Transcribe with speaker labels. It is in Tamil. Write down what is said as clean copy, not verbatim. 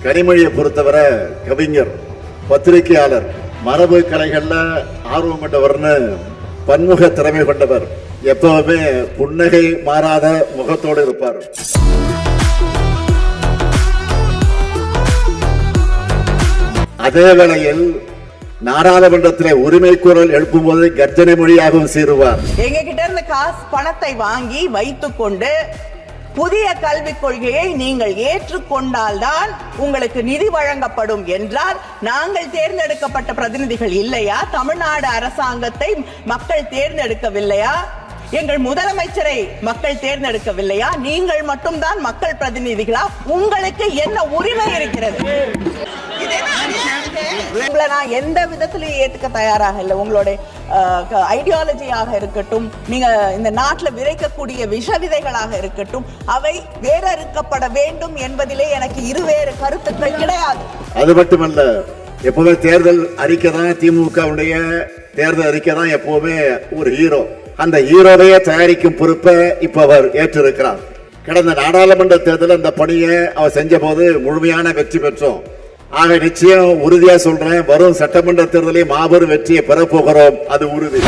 Speaker 1: கனிமொழியை பொறுத்தவரை கவிஞர், பத்திரிகையாளர், மரபு கலைகள்ல ஆர்வம் கொண்டவர்னு பன்முக திறமை கொண்டவர். எப்பவுமே புன்னகை மாறாத முகத்தோடு இருப்பார். அதே வேளையில் நாடாளுமன்றத்தில் உரிமை குரல் எழுப்பும் போது கர்ஜனை மொழியாகவும் சீருவார்.
Speaker 2: எங்க கிட்ட இருந்து காசு பணத்தை வாங்கி வைத்துக் கொண்டு புதிய கல்விக் கொள்கையை நீங்கள் ஏற்றுக்கொண்டால்தான் உங்களுக்கு நிதி வழங்கப்படும் என்றால், நாங்கள் தேர்ந்தெடுக்கப்பட்ட பிரதிநிதிகள் இல்லையா? தமிழ்நாடு அரசாங்கத்தை மக்கள் தேர்ந்தெடுக்கவில்லையா? எங்கள் முதலமைச்சரை மக்கள் தேர்ந்தெடுக்கவில்லையா? நீங்கள் மட்டும்தான் மக்கள் பிரதிநிதிகளா? உங்களுக்கு என்ன உரிமை இருக்கிறது? உங்களை நான் எந்த விதத்திலையும் ஏத்துக்க தயாராக இல்லை. உங்களுடைய ஐடியாலஜியாக இருக்கட்டும், நீங்க இந்த நாட்டில் விதைக்கக்கூடிய விஷ விதைகளாக இருக்கட்டும், அவை வேறறுக்கப்பட வேண்டும் என்பதிலே எனக்கு இருவேறு கருத்துக்கள் கிடையாது.
Speaker 1: அது மட்டுமல்ல, எப்பவுமே தேர்தல் அறிக்கை தான் திமுகவுடைய தேர்தல் அறிக்கை தான் எப்பவுமே ஒரு ஹீரோ. அந்த ஹீரோவையே தயாரிக்கும் பொறுப்பை இப்ப அவர் ஏற்றிருக்கிறார். கடந்த நாடாளுமன்ற தேர்தல் அந்த பணியை அவர் செஞ்ச போது முழுமையான வெற்றி பெற்றோம். ஆக நிச்சயம் உறுதியா சொல்றேன், வரும் சட்டமன்ற தேர்தலில் மாபெரும் வெற்றியை பெறப்போகிறோம். அது உறுதி.